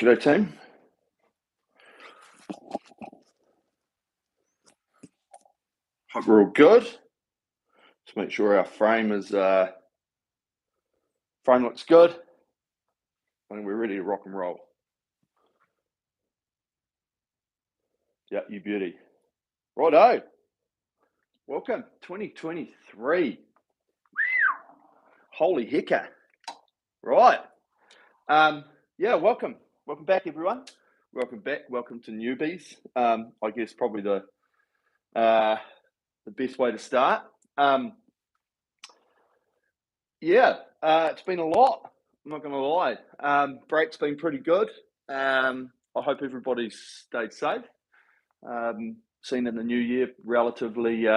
G'day team. Hope we're all good. Just make sure our frame looks good. I think we're ready to rock and roll. Yeah, you beauty. Righto. Welcome, 2023. Holy hecker. Right. Yeah, welcome. Welcome back, everyone. Welcome back. Welcome to newbies. I guess probably the best way to start. It's been a lot. I'm not going to lie. Break's been pretty good. I hope everybody's stayed safe. Seen in the new year relatively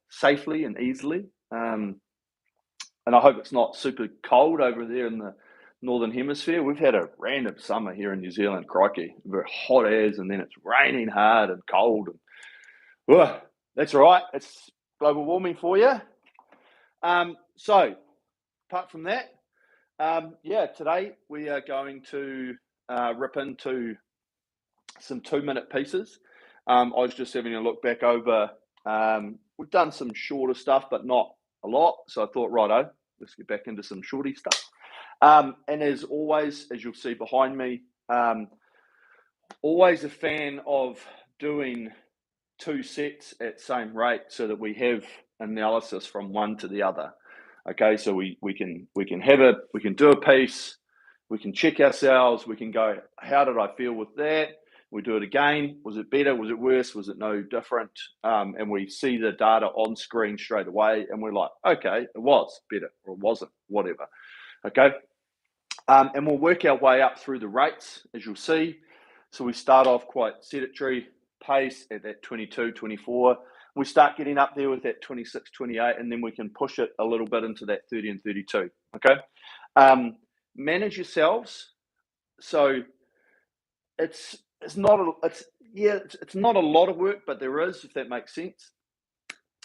safely and easily. And I hope it's not super cold over there in the Northern Hemisphere. We've had a random summer here in New Zealand, crikey. Very hot as, and then it's raining hard and cold. And, that's right. It's global warming for you. So, apart from that, today we are going to rip into some 2-minute pieces. I was just having a look back over. We've done some shorter stuff, but not a lot. So I thought, righto, let's get back into some shorty stuff. And as always, as you'll see behind me, always a fan of doing 2 sets at same rate so that we have analysis from one to the other. Okay, so we can do a piece, we can check ourselves, we can go, how did I feel with that? We do it again. Was it better? Was it worse? Was it no different? And we see the data on screen straight away, and we're like, okay, it was better or it wasn't, whatever. Okay, and we'll work our way up through the rates, as you'll see. So we start off quite sedentary pace at that 22, 24. We start getting up there with that 26, 28, and then we can push it a little bit into that 30 and 32. Okay, manage yourselves. So it's not a lot of work, but there is, if that makes sense.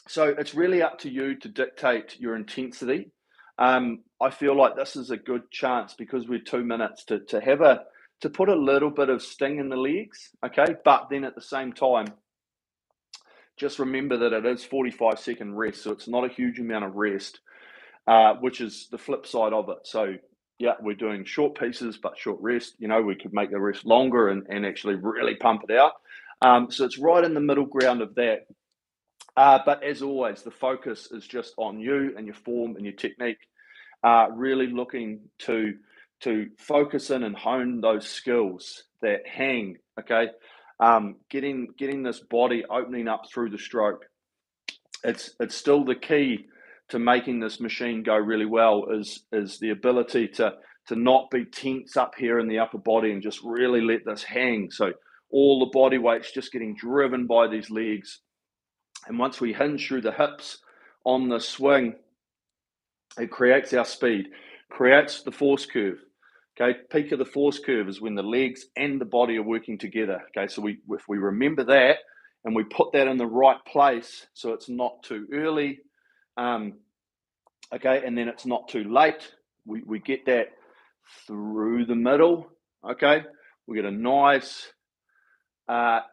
So it's really up to you to dictate your intensity. I feel like this is a good chance because we're 2 minutes to put a little bit of sting in the legs. Okay, but then at the same time, just remember that it is 45-second rest, so it's not a huge amount of rest, which is the flip side of it. So yeah, we're doing short pieces, but short rest. You know, we could make the rest longer and actually really pump it out. So it's right in the middle ground of that. But as always, the focus is just on you and your form and your technique. Really looking to focus in and hone those skills that hang. Okay, getting this body opening up through the stroke. It's still the key to making this machine go really well. Is the ability to not be tense up here in the upper body and just really let this hang. So all the body weight's just getting driven by these legs. And once we hinge through the hips on the swing, it creates our speed, creates the force curve. Okay, peak of the force curve is when the legs and the body are working together. Okay, so if we remember that and we put that in the right place, so it's not too early, okay, and then it's not too late. We get that through the middle. Okay, we get a nice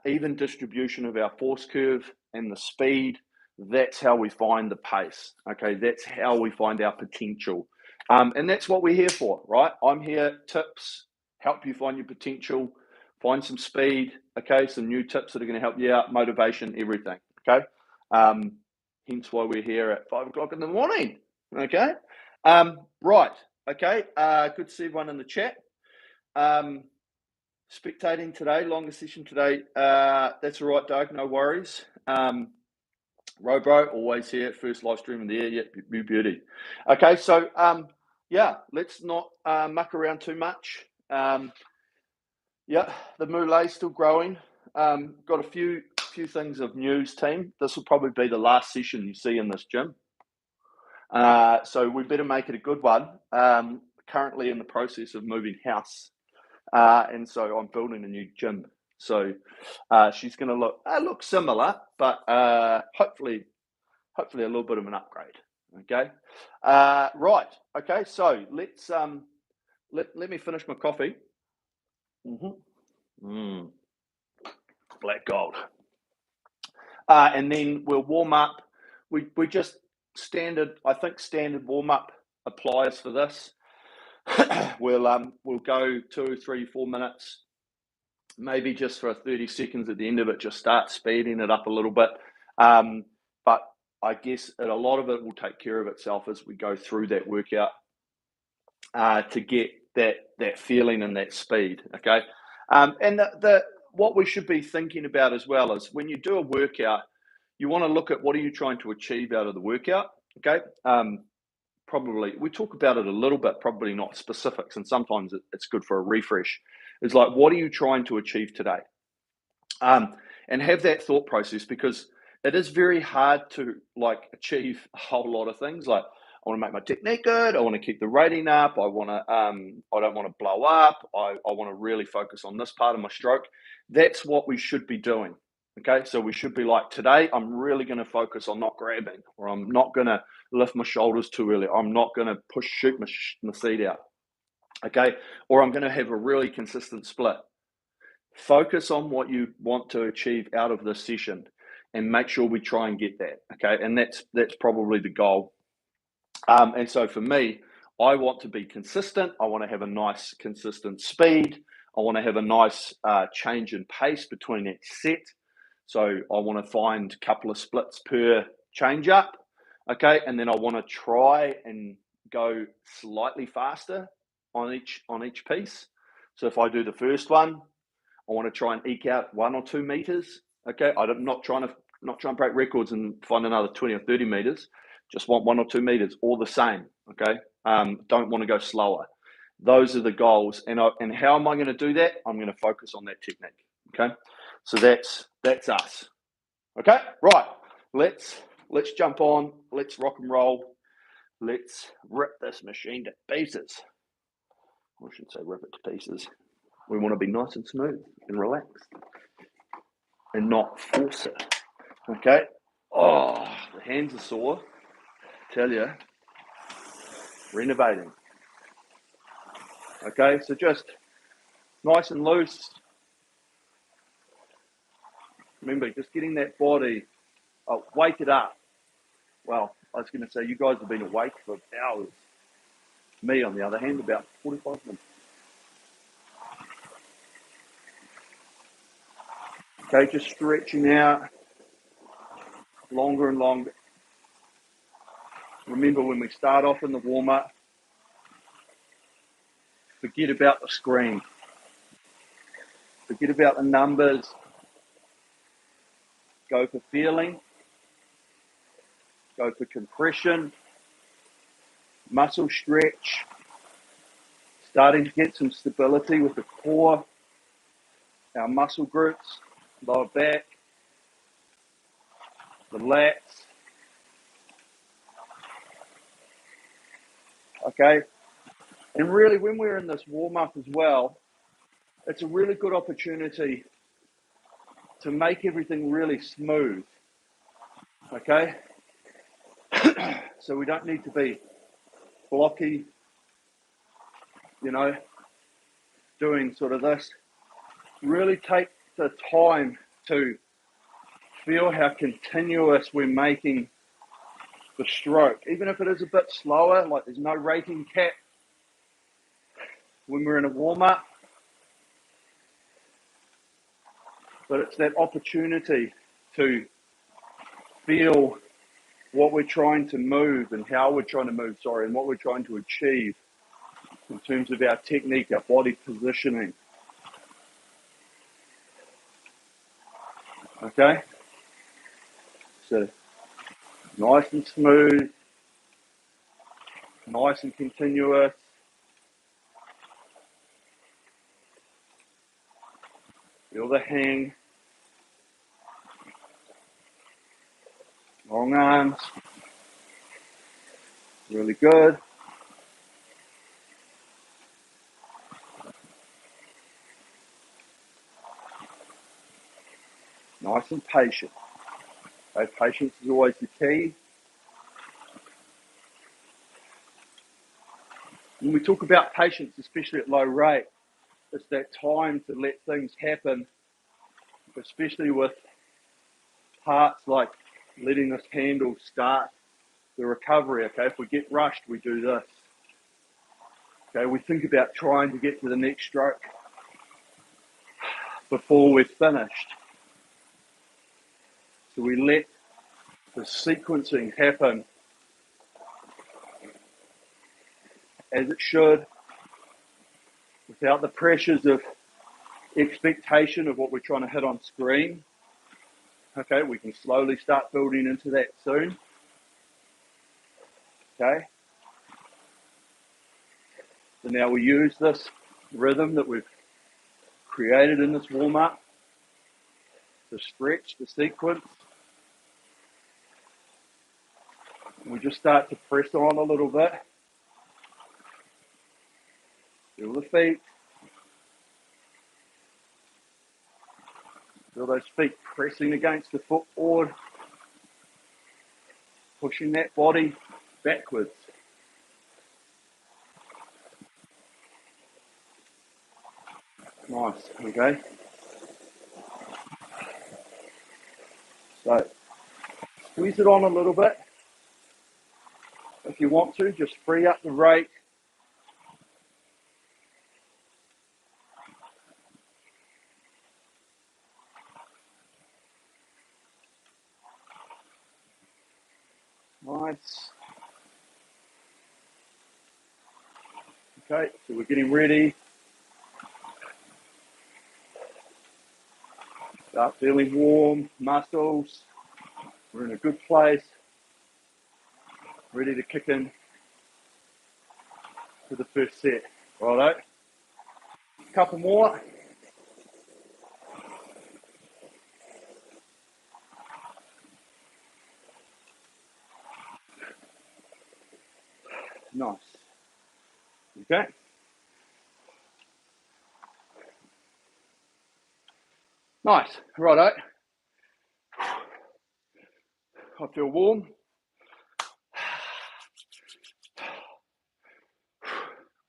even distribution of our force curve and the speed. That's how we find the pace. Okay, that's how we find our potential. And that's what we're here for, right? I'm here, tips, help you find your potential, find some speed, okay? Some new tips that are going to help you out, motivation, everything, okay? Hence why we're here at 5 o'clock in the morning, okay? Right, okay, good to see everyone in the chat. Spectating today, longer session today. That's all right, Doug, no worries. Robro, always here, first live stream in the air, yeah, beauty. Okay, so let's not muck around too much. The Moulet's still growing. Got a few things of news, team. This will probably be the last session you see in this gym. So we better make it a good one. Currently in the process of moving house. And so I'm building a new gym. So she's going to look similar, but hopefully a little bit of an upgrade. Okay, right. Okay, so let's let me finish my coffee, Black gold. And then we'll warm up. We just standard, I think standard warm up applies for this. We'll go 2, 3, 4 minutes, maybe just for 30 seconds at the end of it, just start speeding it up a little bit. But I guess a lot of it will take care of itself as we go through that workout to get that feeling and that speed. Okay, and what we should be thinking about as well is when you do a workout, you want to look at what are you trying to achieve out of the workout. Okay, probably we talk about it a little bit, probably not specifics, and sometimes it's good for a refresh. It's like, what are you trying to achieve today? And have that thought process, because it is very hard to like achieve a whole lot of things. Like, I want to make my technique good. I want to keep the rating up. I want to. I don't want to blow up. I want to really focus on this part of my stroke. That's what we should be doing. Okay, so we should be like, today I'm really going to focus on not grabbing, or I'm not going to lift my shoulders too early. I'm not going to shoot my seat out. Okay, or I'm going to have a really consistent split. Focus on what you want to achieve out of this session, and make sure we try and get that. Okay, and that's probably the goal. And so for me, I want to be consistent. I want to have a nice consistent speed. I want to have a nice change in pace between each set. So I want to find a couple of splits per change up. Okay, and then I want to try and go slightly faster on each piece. So if I do the first one, I want to try and eke out 1 or 2 meters. Okay, I'm not trying to break records and find another 20 or 30 meters. Just want 1 or 2 meters, all the same. Okay, don't want to go slower. Those are the goals, and how am I going to do that? I'm going to focus on that technique. Okay, so that's us. Okay, right. Let's jump on. Let's rock and roll. Let's rip this machine to pieces. I should say rip it to pieces. We want to be nice and smooth and relaxed, and not force it. Okay. Oh, the hands are sore. Tell you, renovating. Okay, so just nice and loose. Remember, just getting that body, wake it up. Well, I was going to say, you guys have been awake for hours. Me, on the other hand, about 45 minutes. Okay, just stretching out longer and longer. Remember, when we start off in the warm-up, forget about the screen. Forget about the numbers. Go for feeling. Go for compression. Muscle stretch. Starting to get some stability with the core. Our muscle groups. Lower back. The lats. Okay. And really, when we're in this warm-up as well, it's a really good opportunity to make everything really smooth. Okay? So we don't need to be blocky, doing sort of this. Really take the time to feel how continuous we're making the stroke. Even if it is a bit slower, like there's no rating cap when we're in a warm-up, but it's that opportunity to feel what we're trying to move and how we're trying to move, and what we're trying to achieve in terms of our technique, our body positioning. Okay? So, nice and smooth, nice and continuous. Feel the hang. Long arms. Really good. Nice and patient. Okay, patience is always the key. When we talk about patience, especially at low rate, it's that time to let things happen, especially with parts like letting this handle start the recovery. Okay, if we get rushed, we do this. Okay, we think about trying to get to the next stroke before we're finished. So we let the sequencing happen as it should, without the pressures of expectation of what we're trying to hit on screen. Okay, we can slowly start building into that soon. Okay. So now we use this rhythm that we've created in this warm-up to stretch the sequence. And we just start to press on a little bit. Feel the feet. Feel those feet pressing against the footboard. Pushing that body backwards. Nice, okay. So, squeeze it on a little bit. If you want to, just free up the rate. Nice. Okay, so we're getting ready. Start feeling warm, muscles. We're in a good place. Ready to kick in to the first set. Righto. Couple more. Nice. Okay. Nice. Righto. I feel warm.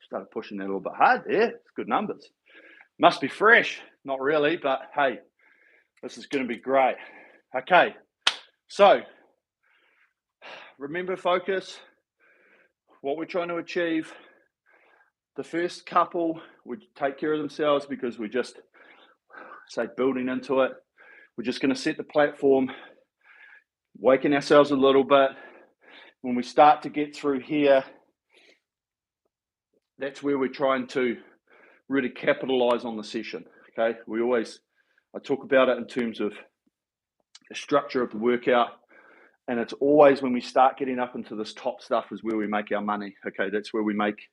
Started pushing that a little bit hard there. It's good numbers. Must be fresh. Not really, but hey, this is going to be great. Okay. So, remember focus. What we're trying to achieve. The first couple would take care of themselves because we're just, say, building into it. We're just going to set the platform, waking ourselves a little bit. When we start to get through here, that's where we're trying to really capitalize on the session. Okay, I talk about it in terms of the structure of the workout, and it's always when we start getting up into this top stuff is where we make our money. Okay, that's where we make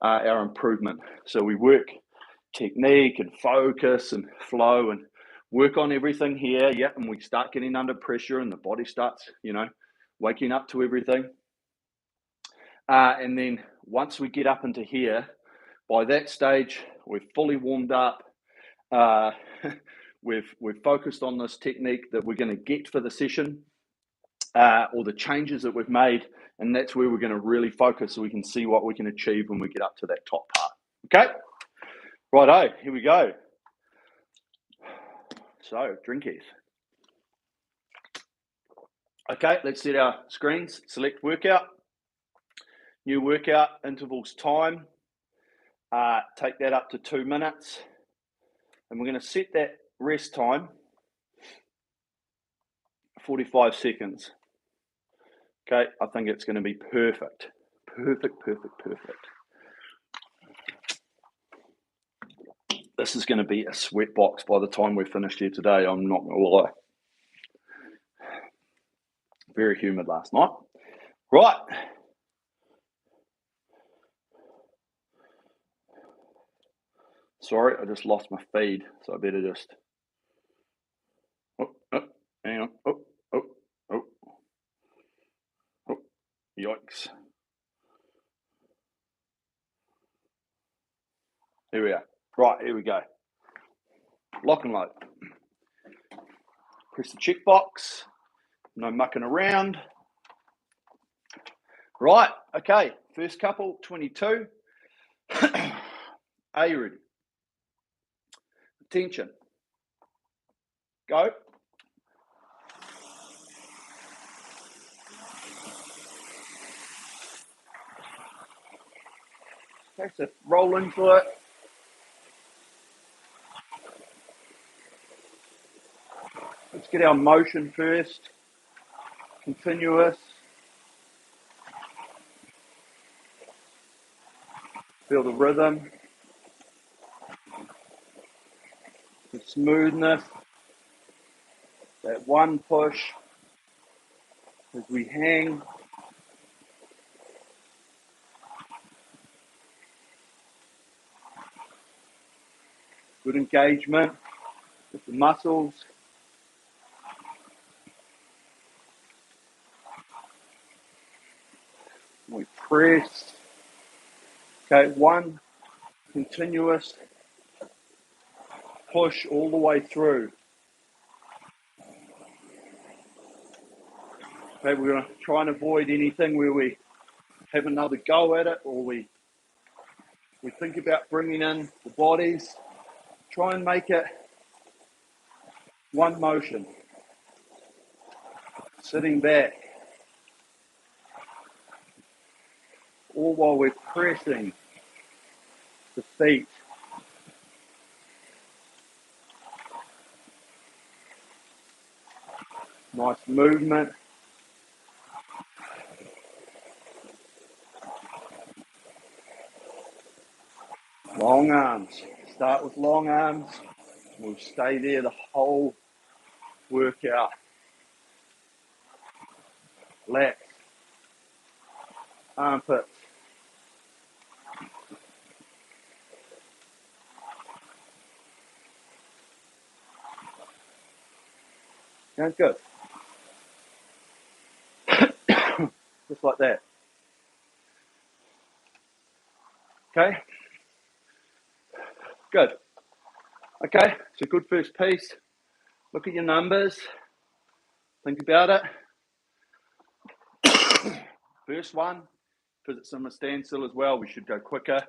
our improvement. So we work technique and focus and flow and work on everything here. Yeah, and we start getting under pressure and the body starts, waking up to everything. And then once we get up into here, by that stage, we're fully warmed up. We've focused on this technique that we're going to get for the session, or the changes that we've made, and that's where we're going to really focus so we can see what we can achieve when we get up to that top part. Okay? Righto, here we go. So, drinkies. Okay, let's set our screens. Select workout. New workout, intervals time. Take that up to 2 minutes. And we're going to set that rest time 45 seconds. Okay, I think it's going to be perfect. Perfect. This is going to be a sweat box by the time we're finished here today. I'm not going to lie. Very humid last night. Right. Sorry, I just lost my feed, so I better just... hang on. Yikes. Here we are. Right, here we go. Lock and load. Press the check box. No mucking around. Right, okay. First couple, 22. Are you ready? Attention. Go. Okay, so roll into it. Let's get our motion first. Continuous. Feel the rhythm. The smoothness. That one push as we hang. Good engagement with the muscles. We press. Okay, one continuous push all the way through. Okay, we're going to try and avoid anything where we have another go at it or we think about bringing in the bodies. Try and make it one motion. Sitting back. All while we're pressing the feet. Nice movement. Long arms. Start with long arms. We'll stay there the whole workout. Lats. Armpits. Sounds good. Just like that. Okay. Good. Okay, so good first piece. Look at your numbers. Think about it. First one, because it's on a standstill as well, we should go quicker.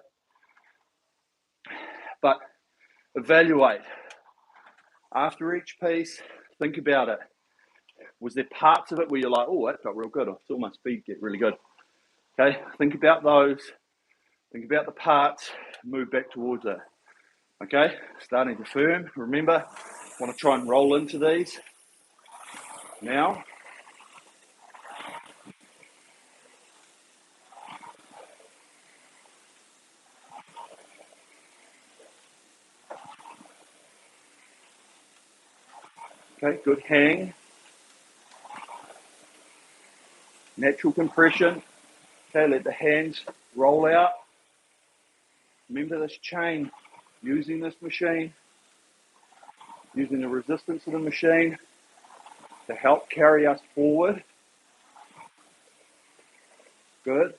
But evaluate. After each piece, think about it. Was there parts of it where you're like, oh, that felt real good, or saw my speed get really good? Okay, think about those. Think about the parts, move back towards it. Okay, starting to firm. Remember, want to try and roll into these. Now. Okay, good hang. Natural compression. Okay, let the hands roll out. Remember this chain, using this machine, using the resistance of the machine to help carry us forward. Good.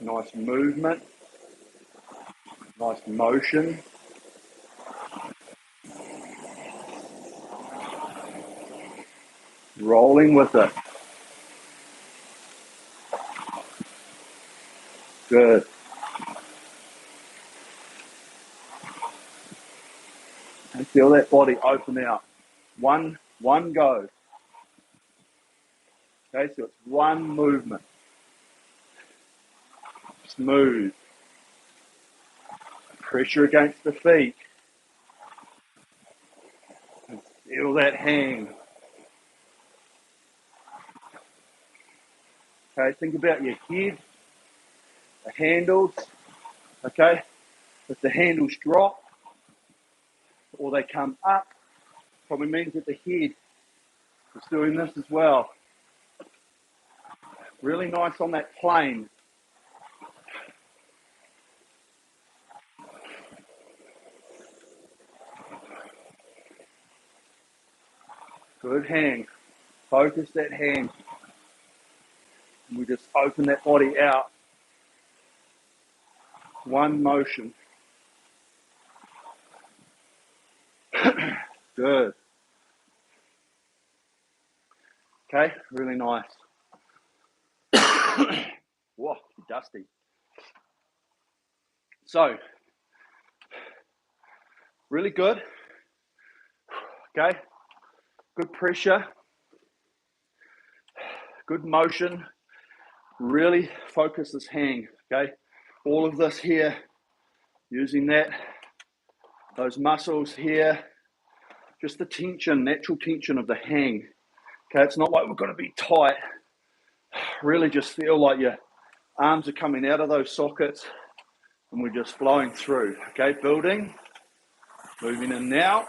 Nice movement. Nice motion. Rolling with it. Good. And feel that body open out. One go. Okay, so it's one movement. Smooth. Pressure against the feet. And feel that hang. Okay, think about your head, the handles. Okay, if the handles drop or they come up, probably means that the head is doing this as well. Really nice on that plane. Good hang. Focus that hand. And we just open that body out. One motion. Good. Okay, really nice. Whoa, dusty. So, really good. Okay, good pressure, good motion. Really focus this hang, okay? All of this here, using those muscles here, just the tension, natural tension of the hang. Okay, it's not like we've got to be tight. Really just feel like your arms are coming out of those sockets and we're just flowing through. Okay, building, moving in now.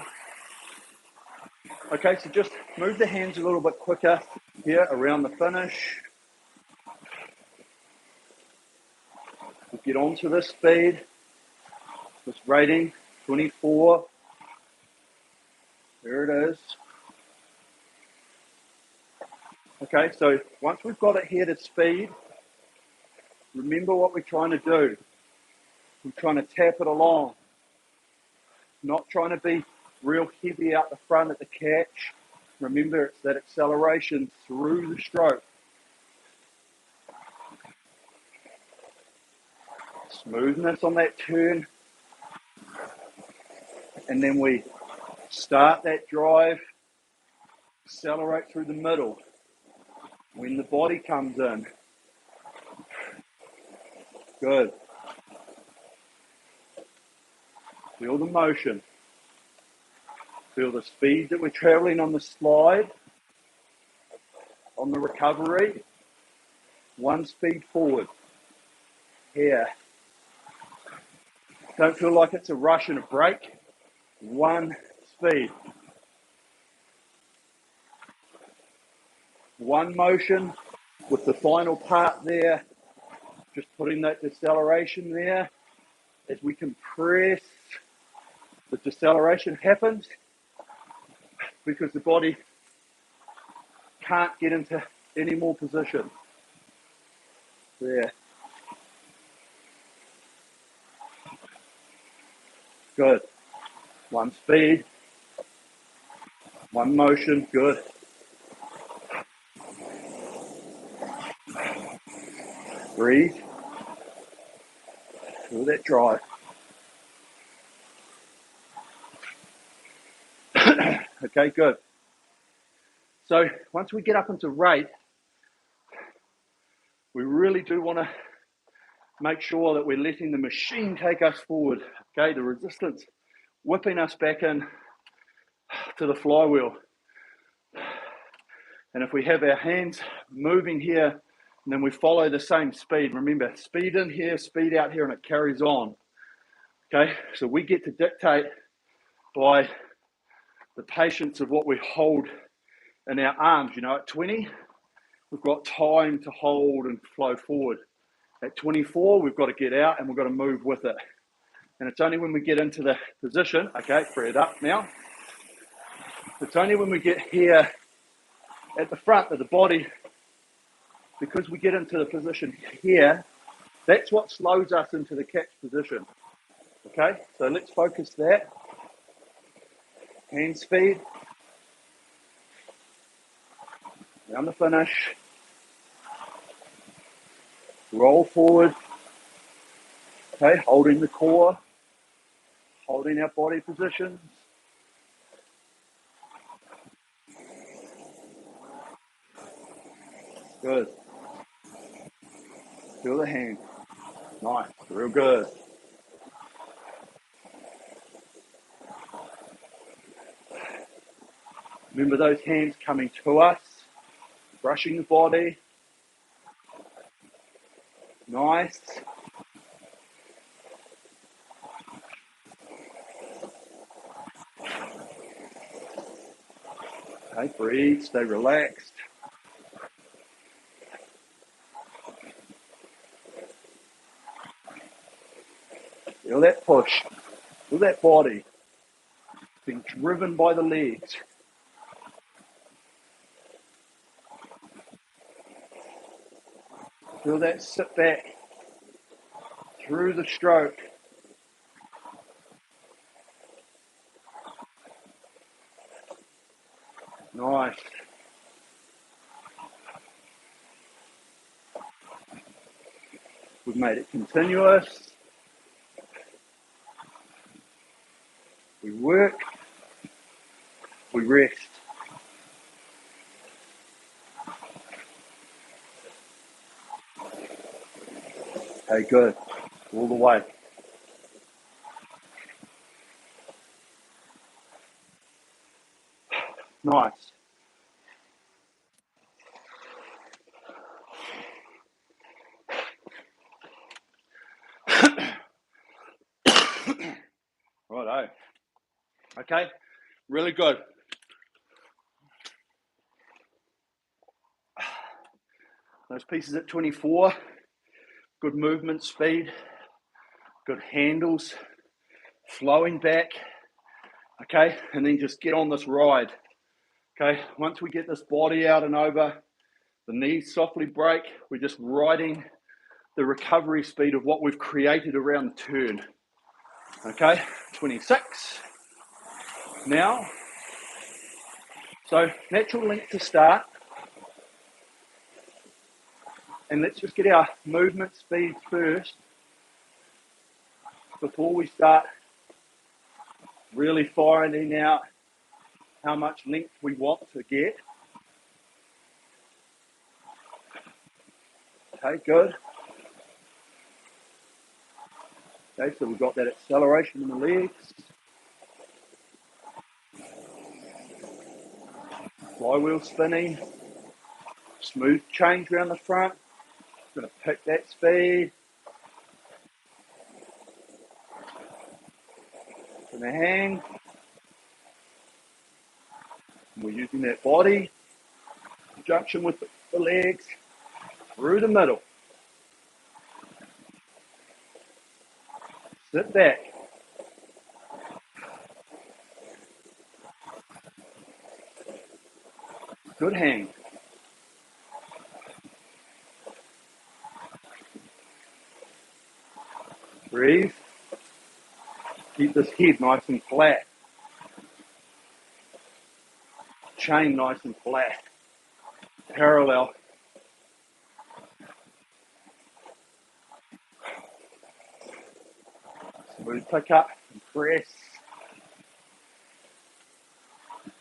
Okay, so just move the hands a little bit quicker here around the finish. We'll get onto this speed, this rating, 24. There it is. Okay, so once we've got it here to speed, remember what we're trying to do. We're trying to tap it along, not trying to be real heavy out the front at the catch. Remember, it's that acceleration through the stroke. Smoothness on that turn. And then we start that drive, accelerate through the middle. When the body comes in. Good. Feel the motion. Feel the speed that we're traveling on the slide, on the recovery. One speed forward. Here. Don't feel like it's a rush and a break. One speed. One motion with the final part there. Just putting that deceleration there. As we compress, the deceleration happens because the body can't get into any more position. There. Good. One speed. One motion. Good. Breathe. Feel that drive. Okay, good. So once we get up into rate, we really do want to make sure that we're letting the machine take us forward. Okay, the resistance whipping us back in to the flywheel. And if we have our hands moving here, and then we follow the same speed, remember, speed in here, speed out here, and it carries on. Okay, so we get to dictate by the patience of what we hold in our arms. You know, at 20, we've got time to hold and flow forward. At 24, we've got to get out and we've got to move with it. And it's only when we get into the position, okay, free it up now. It's only when we get here at the front of the body, because we get into the position here, that's what slows us into the catch position. Okay, so let's focus that. Hand speed. Down the finish. Roll forward. Okay, holding the core. Holding our body positions. Good. Feel the hand. Nice, real good. Remember those hands coming to us, brushing the body. Nice. Okay, breathe, stay relaxed. Feel that push. Feel that body being driven by the legs. Feel that sit back through the stroke. Nice. We've made it continuous. work, we rest. Okay, good. All the way. Nice. Righto. Okay, really good. Those pieces at 24, good movement speed, good handles, flowing back. Okay, and then just get on this ride. Okay, once we get this body out and over, the knees softly break, we're just riding the recovery speed of what we've created around the turn. Okay, 26. Now, so natural length to start. And let's just get our movement speed first before we start really finding out how much length we want to get. Okay, good. Okay, so we've got that acceleration in the legs. Flywheel spinning. Smooth change around the front. Going to pick that speed. Going to hang. We're using that body in conjunction with the legs through the middle. Sit back. Good hang. Breathe. Keep this head nice and flat. Chain nice and flat. Parallel. Smooth pick up and press.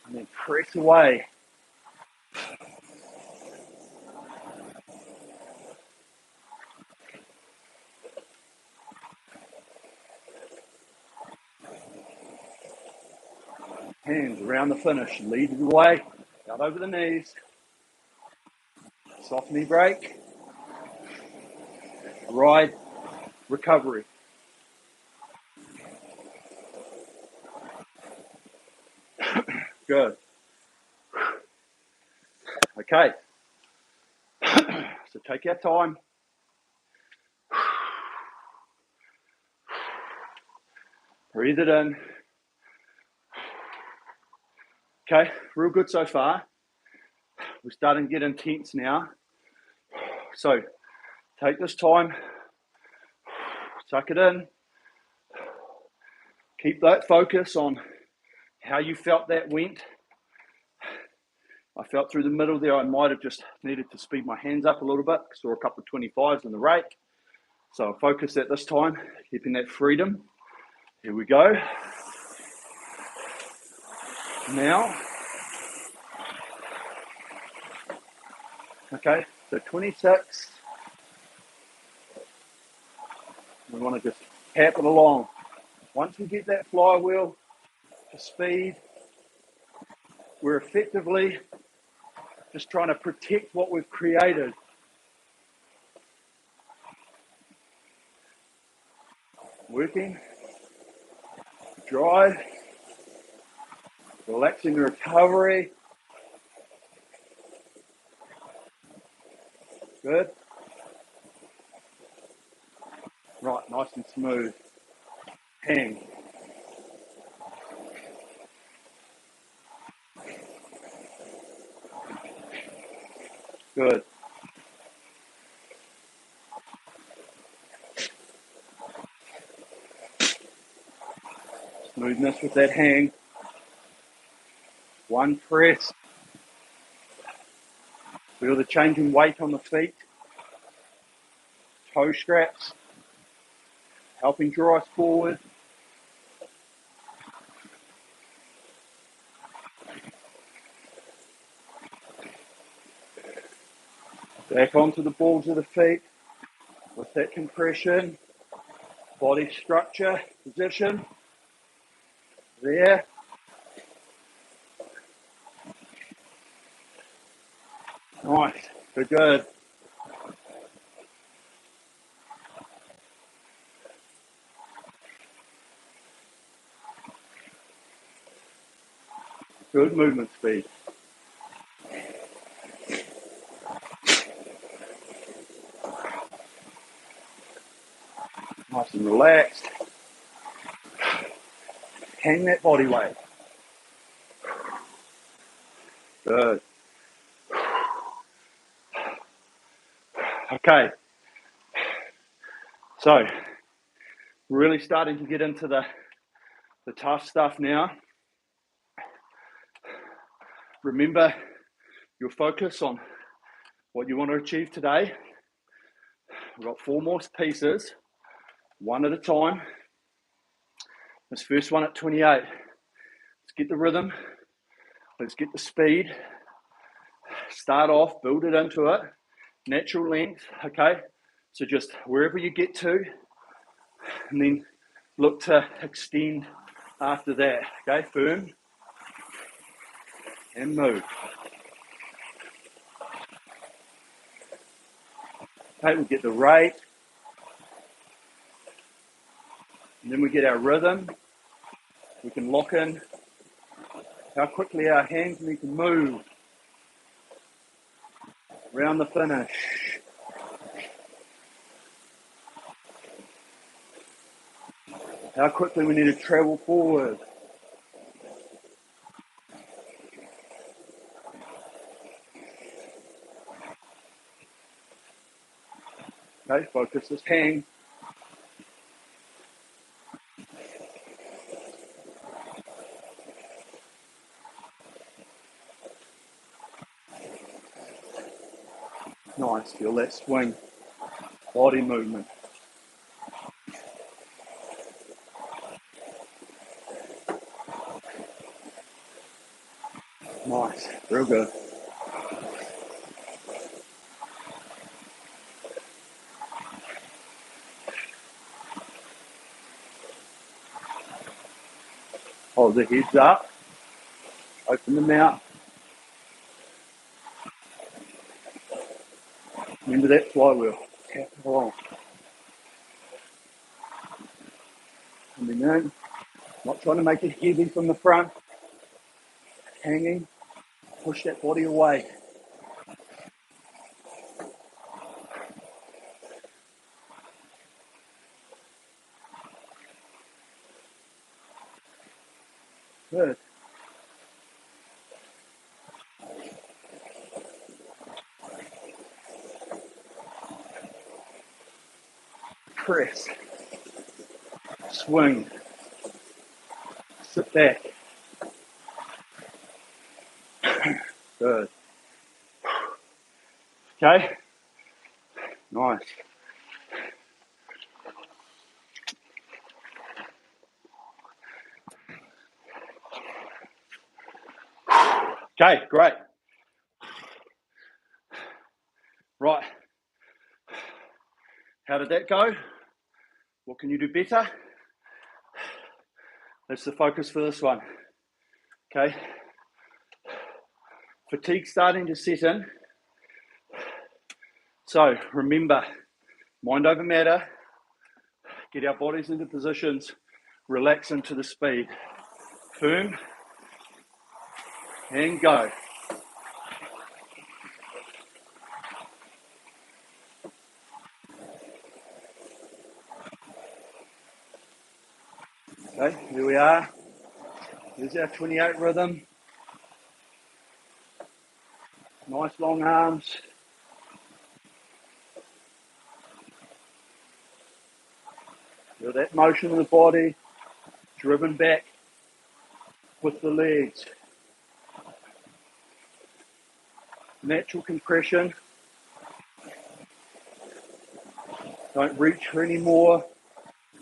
And then press away. Hands around the finish. Lead the way. Out over the knees. Soft knee break. Ride. Recovery. Good. Okay. So take your time. Breathe it in. Okay, real good so far. We're starting to get intense now. So take this time. Suck it in. Keep that focus on how you felt that went. I felt through the middle there, I might have just needed to speed my hands up a little bit. Saw a couple of 25s in the rake. So I'll focus at this time, keeping that freedom. Here we go. Now, okay, so 26. We want to just tap it along. Once we get that flywheel to speed, we're effectively just trying to protect what we've created. Working, drive, relaxing the recovery. Good. Right, nice and smooth. Hang. Good. Smoothness with that hang. One press. Feel the change in weight on the feet. Toe straps. Helping draw us forward. Back onto the balls of the feet with that compression, body structure, position. There. Nice. Good, good. Good movement speed. Nice and relaxed. Hang that body weight. Good. Okay. So, really starting to get into the tough stuff now. Remember your focus on what you want to achieve today. We've got 4 more pieces, one at a time. This first one at 28. Let's get the rhythm. Let's get the speed. Start off, build it into it. Natural length, okay? So just wherever you get to, and then look to extend after that, okay? Firm and move. Okay, we'll get the rate. And then we get our rhythm. We can lock in how quickly our hands need to move around the finish. How quickly we need to travel forward. Okay, focus this hang. Nice, feel that swing. Body movement. Nice, real good. Hold the heads up. Open the mouth. Remember that flywheel. Tap it along. Coming in. Not trying to make it heavy from the front. Hanging. Push that body away. Good. Press. Swing. Sit back. Good. Okay. Nice. Okay, great. Right. How did that go? What can you do better? That's the focus for this one. Okay. Fatigue starting to set in. So remember, mind over matter. Get our bodies into positions. Relax into the speed. Firm. And go. Okay, here we are. Here's our 28 rhythm. Nice long arms. Feel that motion in the body, driven back with the legs. Natural compression. Don't reach for any more.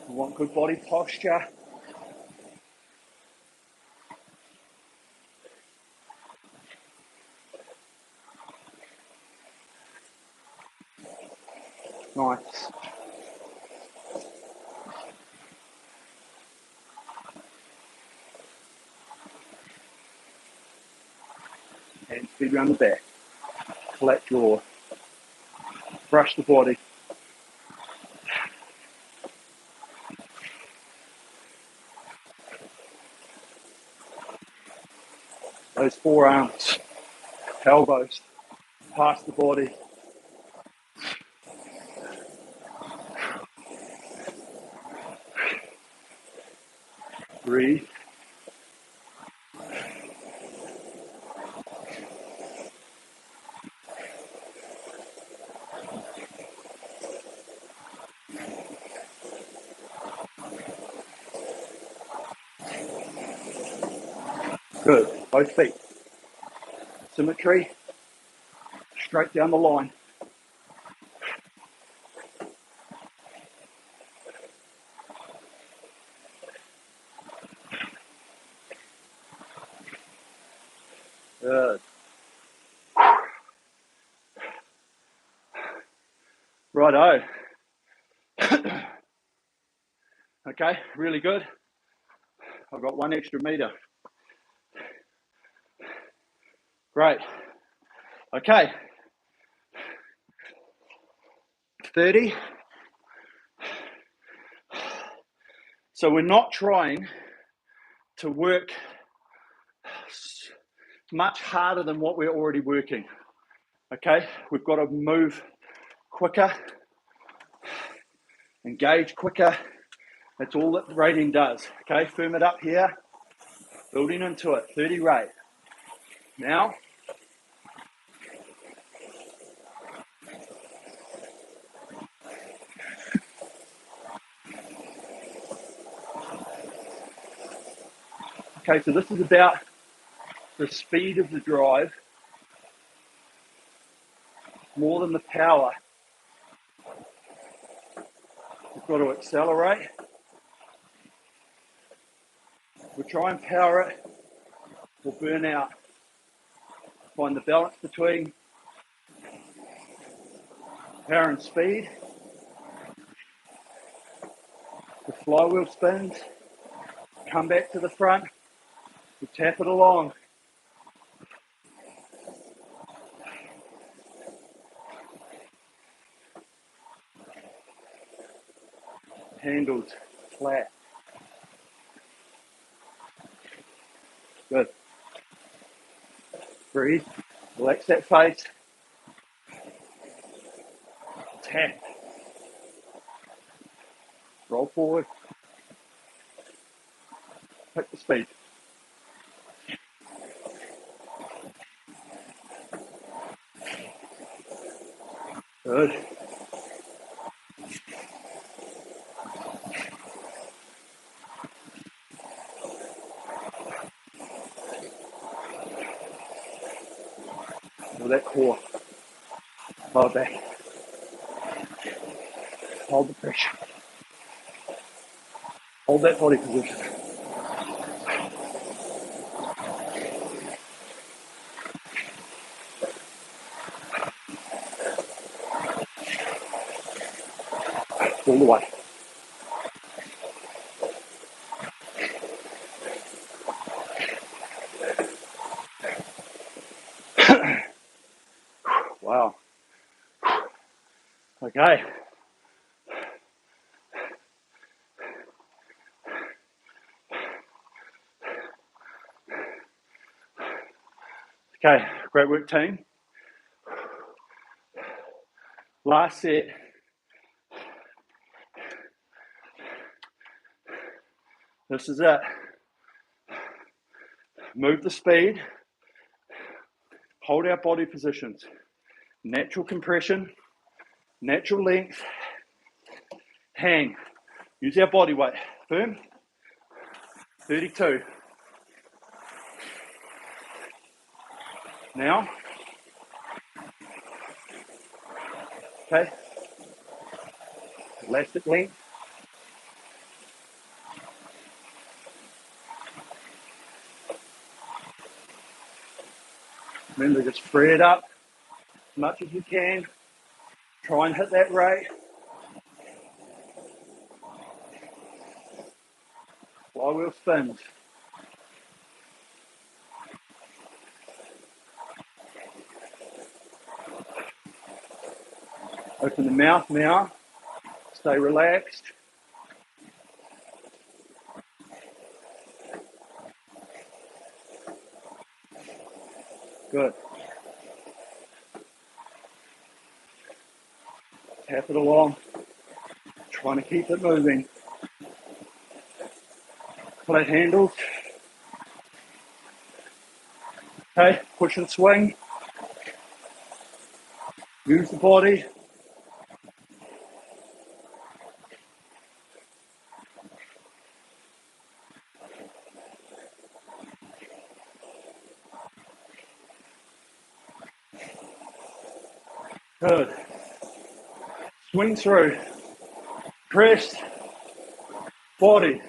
You want good body posture. feet around the back, flat jaw, brush the body. Those forearms, elbows, past the body. Breathe. Good. Both feet. Symmetry. Straight down the line. Good. Righto. Okay, really good. I've got 1 extra meter. Great. Okay. 30. So we're not trying to work much harder than what we're already working. Okay, we've got to move quicker, engage quicker. That's all that the rating does. Okay, firm it up here, building into it. 30 rate. Now, okay, so this is about the speed of the drive more than the power. We've got to accelerate. We'll try and power it. We'll burn out. Find the balance between power and speed. The flywheel spins. Come back to the front. We tap it along. Handles flat. Good. Breathe. Relax that face. Tap. Roll forward. Pick the speed. Good. Feel that core. Lower back. Hold the pressure. Hold that body position. All the way. Wow. Okay. Okay, great work, team. Last set. This is it. Move the speed. Hold our body positions. Natural compression, natural length. Hang. Use our body weight. Firm. 32. Now. Okay. Elastic length. Remember to spread up as much as you can. Try and hit that rate. Flywheel spins. Open the mouth now. Stay relaxed. Good. Tap it along. Trying to keep it moving. Flat handles. Okay, push and swing. Use the body. Good. Swing through. Press. Body.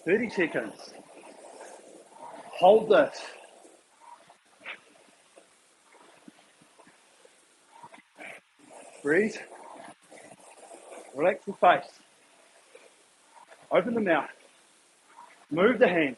"30 seconds. Hold this. Breathe. Relax the face. Open the mouth. Move the hands.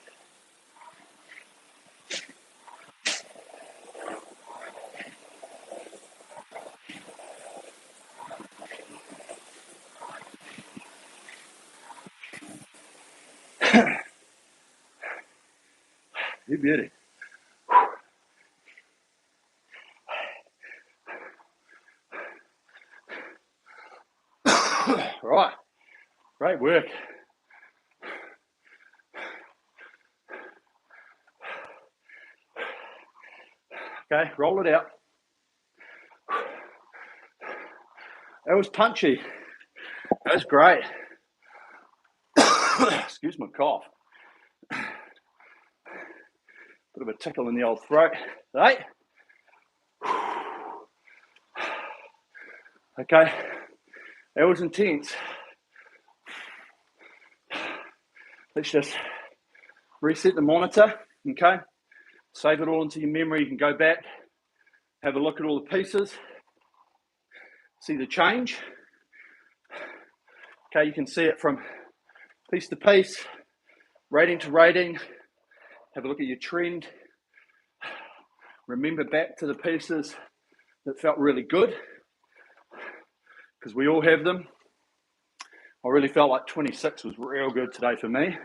You beauty. Right. Great work. Okay, roll it out. That was punchy. That was great. Excuse my cough. Bit of a tickle in the old throat. Right? Okay, that was intense. Let's just reset the monitor, okay? Save it all into your memory. You can go back, have a look at all the pieces, see the change. Okay, you can see it from piece to piece, rating to rating. Have a look at your trend. Remember back to the pieces that felt really good, because we all have them. I really felt like 26 was real good today for me.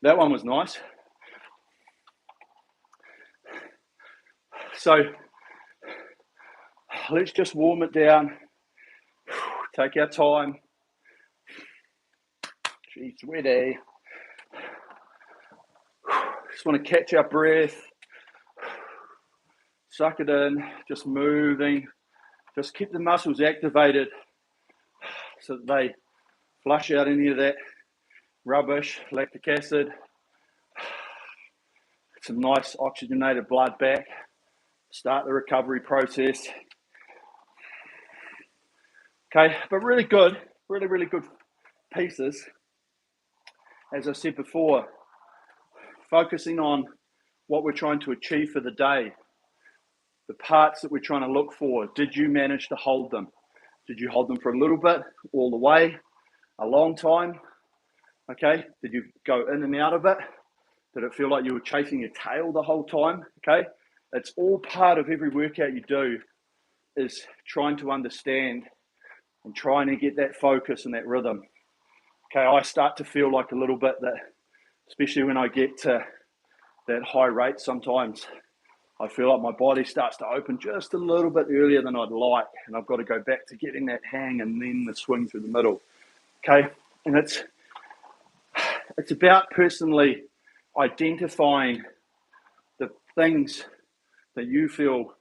That one was nice. So let's just warm it down. Take our time. Gee, sweaty. Just want to catch our breath. Suck it in, just moving. Just keep the muscles activated so that they flush out any of that rubbish, lactic acid. Some nice oxygenated blood back. Start the recovery process. Okay, but really good, really good pieces. As I said before, focusing on what we're trying to achieve for the day. The parts that we're trying to look for. Did you manage to hold them? Did you hold them for a little bit, all the way, a long time? Okay, did you go in and out of it? Did it feel like you were chasing your tail the whole time? Okay, it's all part of every workout you do, is trying to understand and trying to get that focus and that rhythm. Okay, I start to feel like a little bit that, especially when I get to that high rate sometimes, I feel like my body starts to open just a little bit earlier than I'd like, and I've got to go back to getting that hang and then the swing through the middle. Okay, and it's about personally identifying the things that you feel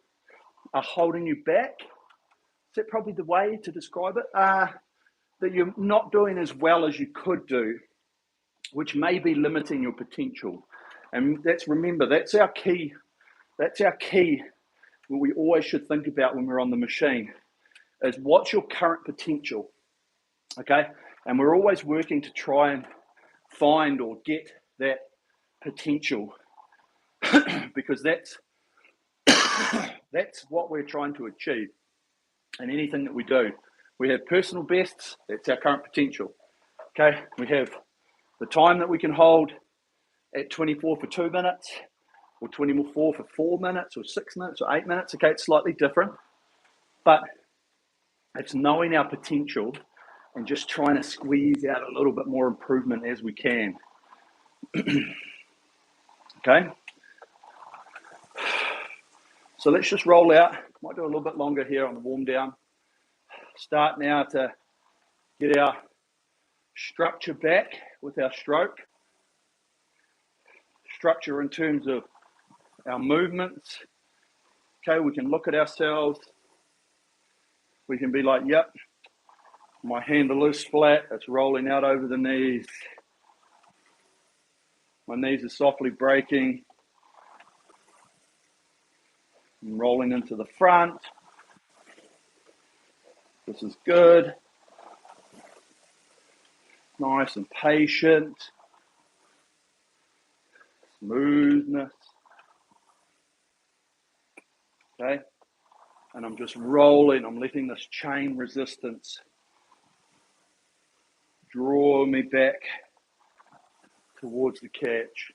are holding you back. Is that probably the way to describe it? That you're not doing as well as you could do, which may be limiting your potential. And remember, that's our key. That's our key, what we always should think about when we're on the machine, is what's your current potential, okay? And we're always working to try and find or get that potential because that's what we're trying to achieve in anything that we do. We have personal bests, that's our current potential, okay? We have the time that we can hold at 24 for 2 minutes. or 24 for 4 minutes or 6 minutes or 8 minutes. Okay, it's slightly different, but it's knowing our potential and just trying to squeeze out a little bit more improvement as we can. Okay, so let's just roll out. Might do a little bit longer here on the warm down. Start now to get our structure back with our stroke. Structure in terms of our movements. Okay, we can look at ourselves. We can be like, yep, my handle is flat. It's rolling out over the knees. My knees are softly breaking. I'm rolling into the front. This is good. Nice and patient. Smoothness. Okay. And I'm just rolling. I'm letting this chain resistance draw me back towards the catch.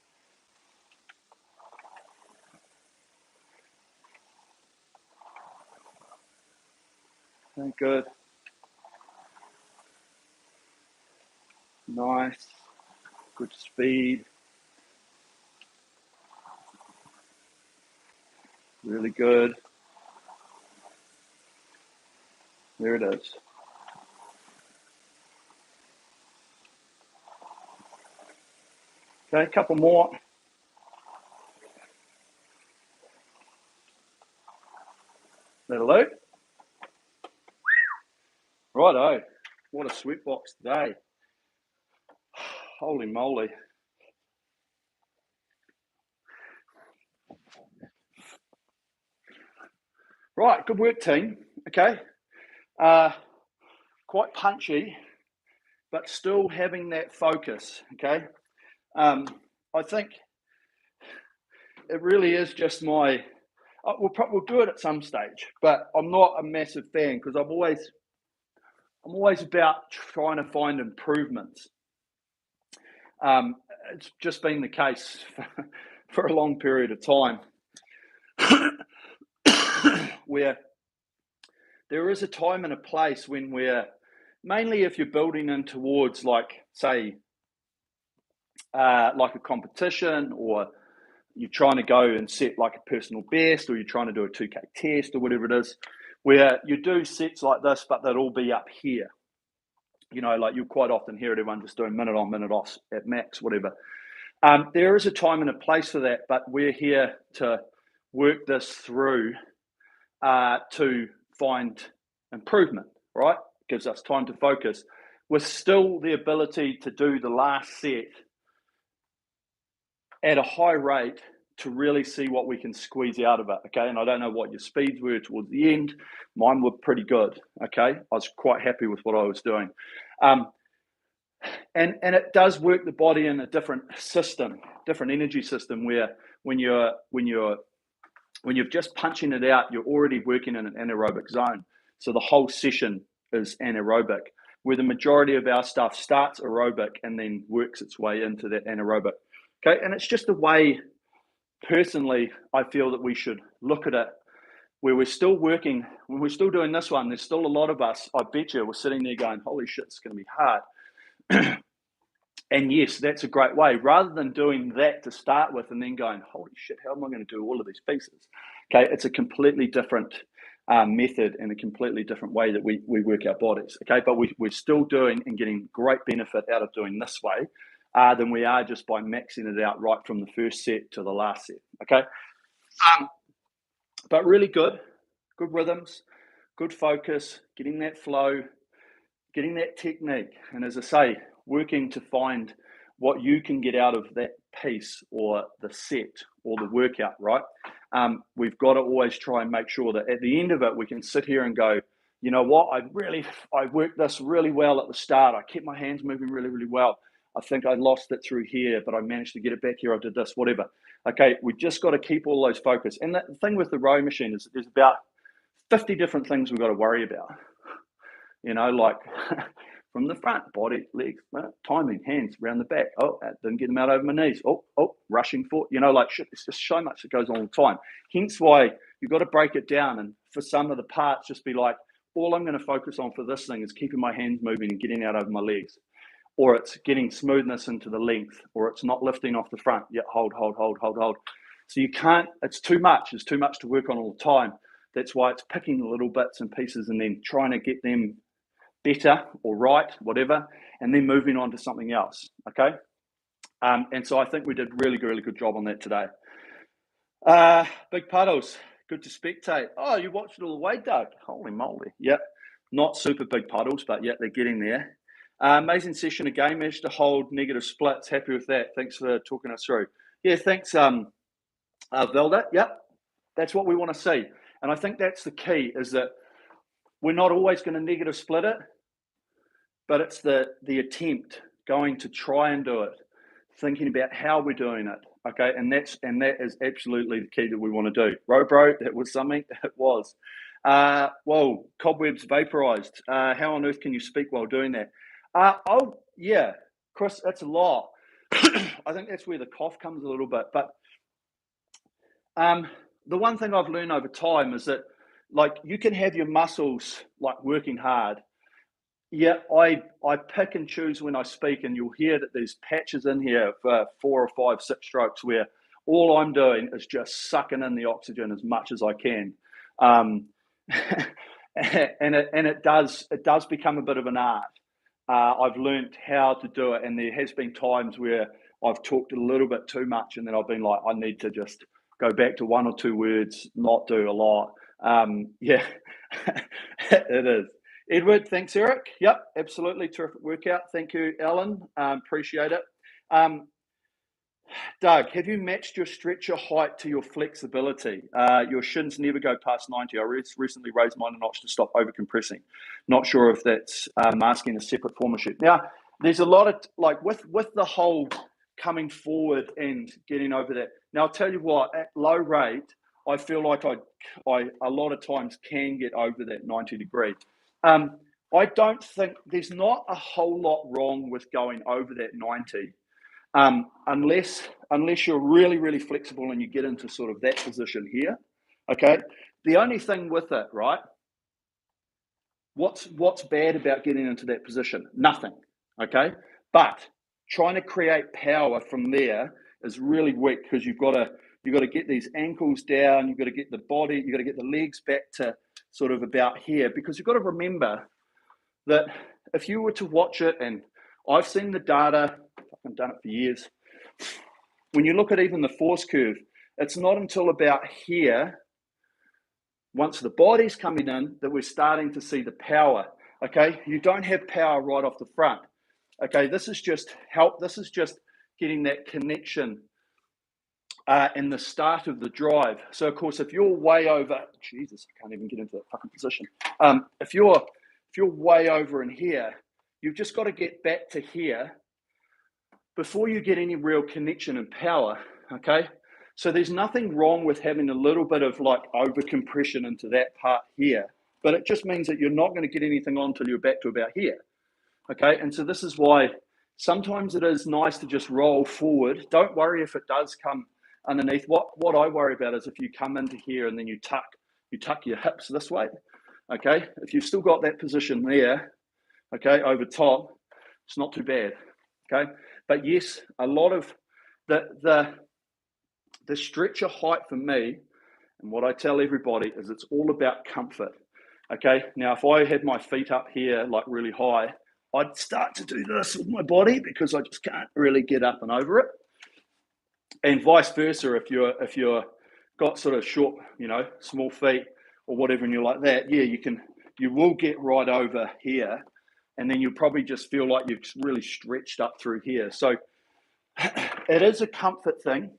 Okay, good. Nice. Good speed. Really good. There it is. Okay, a couple more. That'll do. Righto. What a sweatbox today. Holy moly. Right, good work, team. Okay. Quite punchy, but still having that focus. Okay. I think it really is just my. We'll do it at some stage, but I'm not a massive fan because I'm always about trying to find improvements. It's just been the case for a long period of time where there is a time and a place when we're, mainly if you're building in towards like, say, like a competition, or you're trying to go and set like a personal best, or you're trying to do a 2K test or whatever it is, where you do sets like this, but they'll all be up here. You know, like you'll quite often hear everyone just doing minute on, minute off at max, whatever. There is a time and a place for that, but we're here to work this through to find improvement, right? Gives us time to focus with still the ability to do the last set at a high rate to really see what we can squeeze out of it, okay? And I don't know what your speeds were towards the end. Mine were pretty good, okay? I was quite happy with what I was doing. And it does work the body in a different system, different energy system, where when you're just punching it out, you're already working in an anaerobic zone. So the whole session is anaerobic, where the majority of our stuff starts aerobic and then works its way into that anaerobic. Okay, and it's just the way, personally, I feel that we should look at it, where we're still working, when we're still doing this one, there's still a lot of us, I bet you, we're sitting there going, holy shit, it's going to be hard. And yes, that's a great way, rather than doing that to start with and then going, holy shit, how am I going to do all of these pieces? Okay, it's a completely different method and a completely different way that we work our bodies. Okay, but we're still doing and getting great benefit out of doing this way than we are just by maxing it out right from the first set to the last set. Okay, but really good rhythms, good focus, getting that flow, getting that technique, and as I say, working to find what you can get out of that piece or the set or the workout, right? We've got to always try and make sure that at the end of it, we can sit here and go, you know what, I worked this really well at the start. I kept my hands moving really, really well. I think I lost it through here, but I managed to get it back here. I did this, whatever. Okay, we just got to keep all those focus. And the thing with the row machine is there's about 50 different things we've got to worry about. You know, like from the front, body, legs, timing, hands around the back. Oh, didn't get them out over my knees. Oh, rushing forward. You know, like shit, it's just so much that goes on all the time. Hence why you've got to break it down. And for some of the parts, just be like, all I'm going to focus on for this thing is keeping my hands moving and getting out over my legs. Or it's getting smoothness into the length, or it's not lifting off the front. Yeah, hold. So you can't, it's too much. It's too much to work on all the time. That's why it's picking little bits and pieces and then trying to get them better or right, whatever, and then moving on to something else, okay? And so I think we did really good job on that today. Big puddles, good to spectate. Oh, you watched it all the way, Doug. Holy moly. Yep, not super big puddles, but yeah, they're getting there. Amazing session again, managed to hold negative splits. Happy with that. Thanks for talking us through. Yeah, thanks, Velda. Yep, that's what we want to see. And I think that's the key, is that we're not always going to negative split it, but it's the attempt, going to try and do it, thinking about how we're doing it, okay? And that is absolutely the key that we want to do. Bro, that was something. It was. Whoa, cobwebs vaporized. How on earth can you speak while doing that? Oh yeah, Chris, that's a lot. I think that's where the cough comes a little bit. But the one thing I've learned over time is that, like, you can have your muscles like working hard. Yeah, I pick and choose when I speak, and you'll hear that there's patches in here for 4 or 5, 6 strokes where all I'm doing is just sucking in the oxygen as much as I can, and it does become a bit of an art. I've learned how to do it, and there has been times where I've talked a little bit too much, and then I've been like, I need to just go back to 1 or 2 words, not do a lot. Yeah, it is. Edward, thanks, Eric. Yep, absolutely. Terrific workout. Thank you, Alan. Appreciate it. Doug, have you matched your stretcher height to your flexibility? Your shins never go past 90. I recently raised mine a notch to stop over-compressing. Not sure if that's masking a separate form of shoot. Now, there's a lot of, like, with the whole coming forward and getting over that. Now, I'll tell you what, at low rate, I feel like I a lot of times can get over that 90 degree. I don't think there's not a whole lot wrong with going over that 90, unless you're really flexible and you get into sort of that position here. Okay, the only thing with it, right? What's bad about getting into that position? Nothing. Okay, but trying to create power from there is really weak, because you've got to get these ankles down. You've got to get the body. You've got to get the legs back to sort of about here, because you've got to remember that if you were to watch it, and I've seen the data, I've done it for years, when you look at even the force curve, it's not until about here, once the body's coming in, that we're starting to see the power, okay? You don't have power right off the front, okay? This is just help. This is just getting that connection in the start of the drive. So, of course, if you're way over, Jesus, I can't even get into that fucking position. If you're way over in here, you've just got to get back to here before you get any real connection and power, okay? So there's nothing wrong with having a little bit of like over compression into that part here, but it just means that you're not going to get anything on until you're back to about here, okay? And so this is why sometimes it is nice to just roll forward. Don't worry if it does come underneath. What I worry about is if you come into here and then you tuck your hips this way, okay? If you've still got that position there, okay, over top, it's not too bad, okay? But yes, a lot of the stretcher height for me, and what I tell everybody, is it's all about comfort, okay? Now, if I had my feet up here like really high, I'd start to do this with my body because I just can't really get up and over it. And vice versa, if you're got sort of short, small feet or whatever, and you're like that, yeah, you will get right over here, and then you'll probably just feel like you've really stretched up through here. So it is a comfort thing.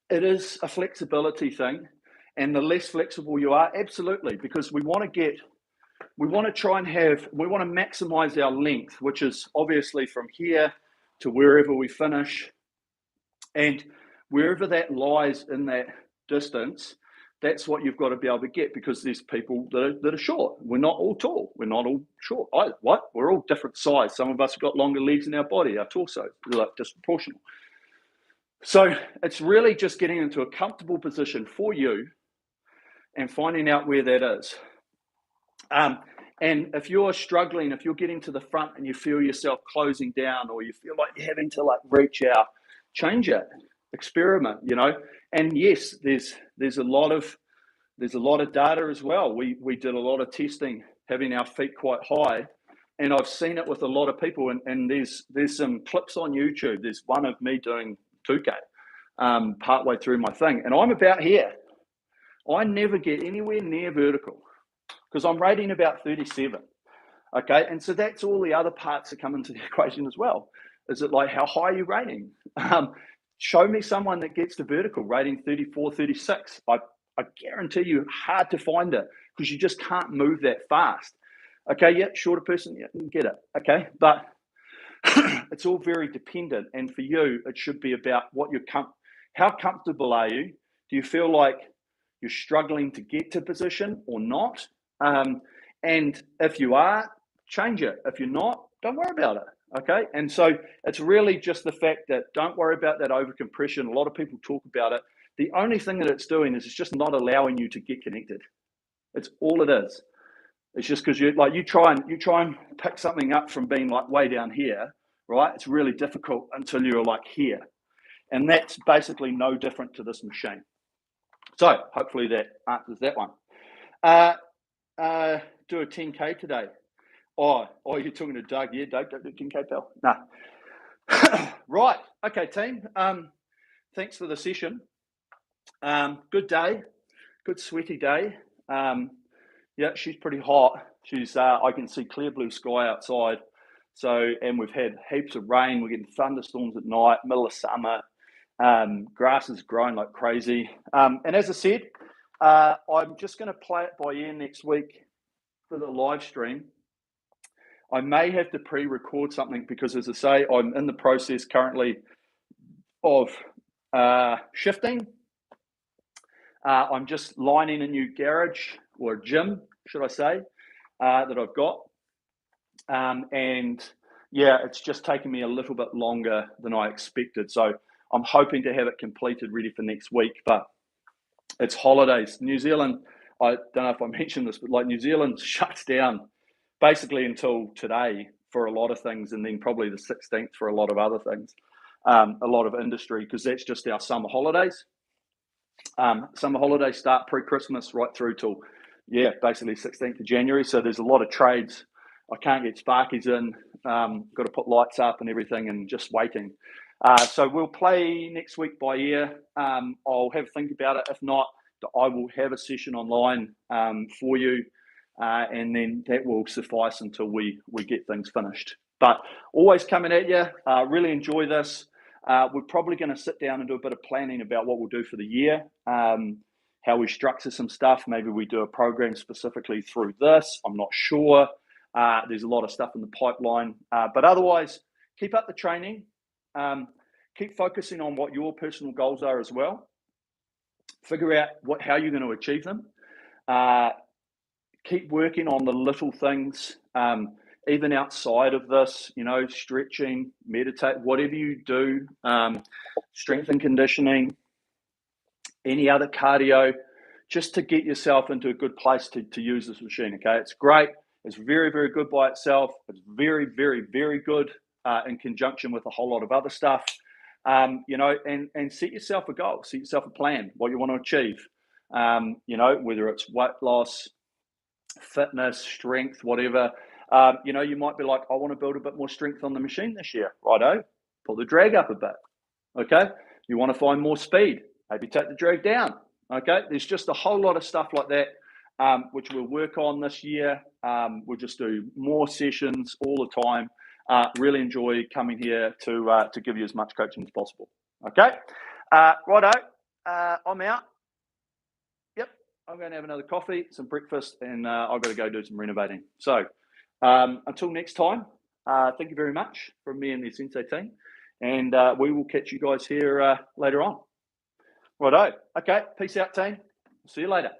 It is a flexibility thing, and the less flexible you are, absolutely, because we want to maximize our length, which is obviously from here to wherever we finish, and wherever that lies in that distance, that's what you've got to be able to get, because there's people that are short. We're not all tall. We're not all short either. What? We're all different size. Some of us have got longer legs in our body, our torso, like disproportional. So it's really just getting into a comfortable position for you and finding out where that is. And if you're struggling, if you're getting to the front and you feel yourself closing down, or you feel like you're having to like reach out, change it, experiment, you know. And yes, there's a lot of data as well. We did a lot of testing, having our feet quite high, and I've seen it with a lot of people. And there's some clips on YouTube. There's one of me doing 2K partway through my thing, and I'm about here. I never get anywhere near vertical because I'm rating about 37. Okay, and so that's all the other parts that come into the equation as well. Is it like, how high are you rating? Show me someone that gets to vertical rating 34, 36. I guarantee you, hard to find it, because you just can't move that fast. Okay, yeah, shorter person, yeah, get it. Okay, but it's all very dependent. And for you, it should be about what how comfortable are you? Do you feel like you're struggling to get to position or not? And if you are, change it. If you're not, don't worry about it. Okay. And so it's really just the fact that don't worry about that over compression. A lot of people talk about it. The only thing that it's doing is it's just not allowing you to get connected. It's all it is. It's just because you try and pick something up from being like way down here, right? It's really difficult until you're like here. And that's basically no different to this machine. So hopefully that answers that one. Do a 10K today. Oh, you're talking to Doug. Yeah, Doug, don't do 10K, pal. Nah. Right. Okay, team. Thanks for the session. Good day. Good sweaty day. Yeah, she's pretty hot. She's I can see clear blue sky outside. So, and we've had heaps of rain. We're getting thunderstorms at night, middle of summer. Grass is growing like crazy. And as I said, I'm just going to play it by ear next week for the live stream. I may have to pre-record something because, as I say, I'm in the process currently of shifting. I'm just lining a new garage, or gym, should I say, that I've got. And yeah, it's just taken me a little bit longer than I expected. So I'm hoping to have it completed, ready for next week. But it's holidays. New Zealand, I don't know if I mentioned this, but like New Zealand shuts down basically until today for a lot of things, and then probably the 16th for a lot of other things, a lot of industry, because that's just our summer holidays. Summer holidays start pre-Christmas right through till, yeah, basically 16th of January. So there's a lot of trades. I can't get sparkies in, got to put lights up and everything, and just waiting. So we'll play next week by ear. I'll have a think about it. If not, I will have a session online for you, and then that will suffice until we get things finished. But always coming at you. Really enjoy this. We're probably going to sit down and do a bit of planning about what we'll do for the year, how we structure some stuff. Maybe we do a program specifically through this. I'm not sure. There's a lot of stuff in the pipeline. But otherwise, keep up the training. Keep focusing on what your personal goals are as well. Figure out how you're going to achieve them. Keep working on the little things, even outside of this, stretching, meditate, whatever you do, strength and conditioning, any other cardio, just to get yourself into a good place to use this machine, okay? It's great. It's very, very good by itself. It's very, very, very good in conjunction with a whole lot of other stuff, and set yourself a goal, set yourself a plan, what you want to achieve, whether it's weight loss, fitness, strength, whatever. You might be like, I want to build a bit more strength on the machine this year. Righto, pull the drag up a bit. Okay. You want to find more speed, maybe take the drag down. Okay. There's just a whole lot of stuff like that, which we'll work on this year. We'll just do more sessions all the time. Really enjoy coming here to give you as much coaching as possible. Okay. Righto. I'm out. Yep. I'm going to have another coffee, some breakfast, and I've got to go do some renovating. So until next time, thank you very much from me and the Sensei team. And we will catch you guys here later on. Righto. Okay. Peace out, team. See you later.